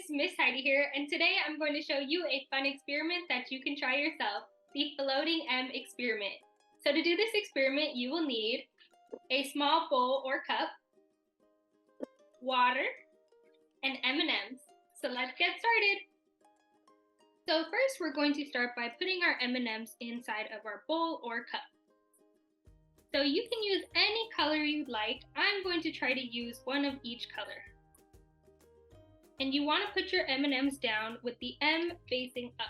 it's Miss Heidi here, and today I'm going to show you a fun experiment that you can try yourself, the floating M experiment. So to do this experiment, you will need a small bowl or cup, water, and M&Ms. So let's get started. So first we're going to start by putting our M&Ms inside of our bowl or cup. So you can use any color you'd like. I'm going to try to use one of each color. And you want to put your M&Ms down with the M facing up.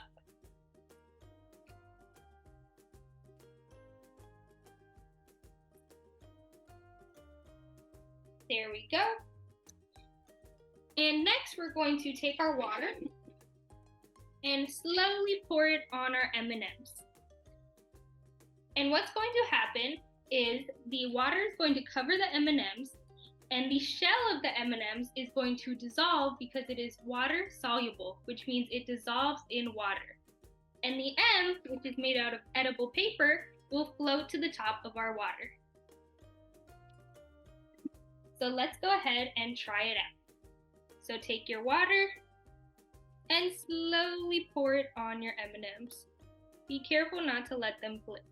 There we go. And next we're going to take our water and slowly pour it on our M&Ms. And what's going to happen is the water is going to cover the M&Ms, and the shell of the M&Ms is going to dissolve because it is water soluble, which means it dissolves in water. And the M, which is made out of edible paper, will float to the top of our water. So let's go ahead and try it out. So take your water and slowly pour it on your M&Ms. Be careful not to let them flip.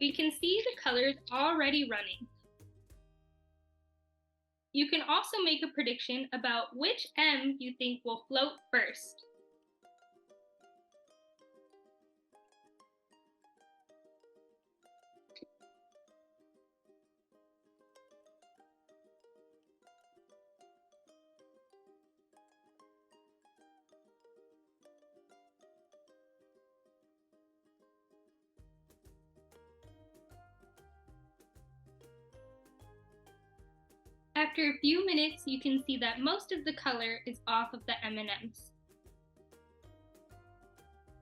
We can see the colors already running. You can also make a prediction about which M you think will float first. After a few minutes, you can see that most of the color is off of the M&Ms.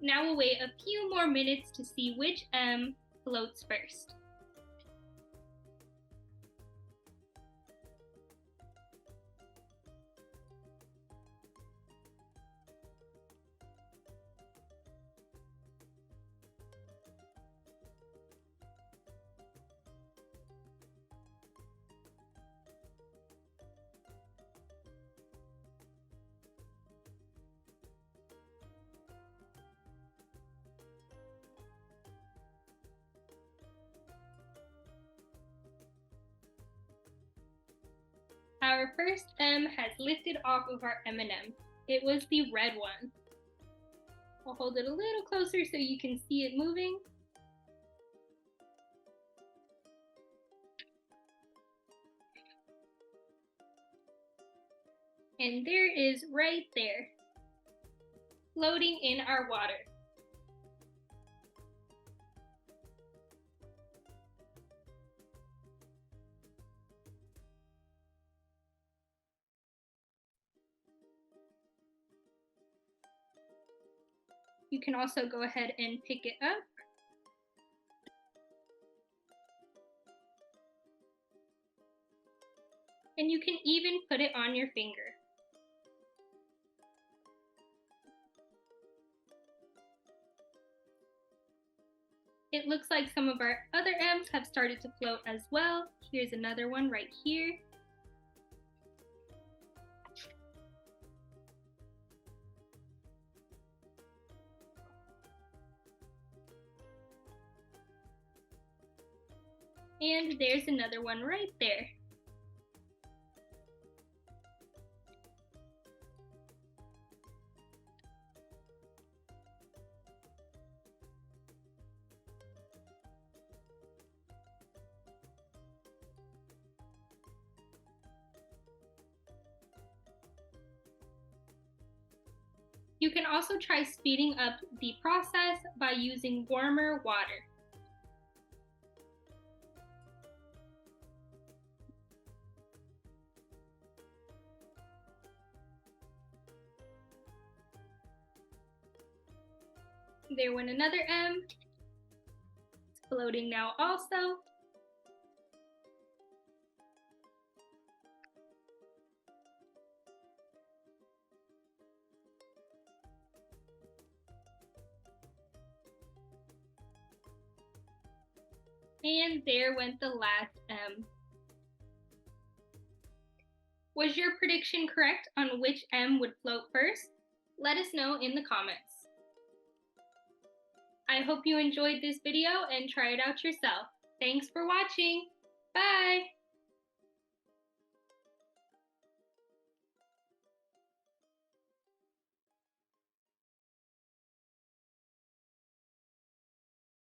Now we'll wait a few more minutes to see which M floats first. Our first M has lifted off of our M&M. It was the red one. I'll hold it a little closer so you can see it moving. And there is right there, floating in our water. You can also go ahead and pick it up. And you can even put it on your finger. It looks like some of our other M's have started to float as well. Here's another one right here. And there's another one right there. You can also try speeding up the process by using warmer water. There went another M. It's floating now also. And there went the last M. Was your prediction correct on which M would float first? Let us know in the comments. I hope you enjoyed this video and try it out yourself. Thanks for watching. Bye!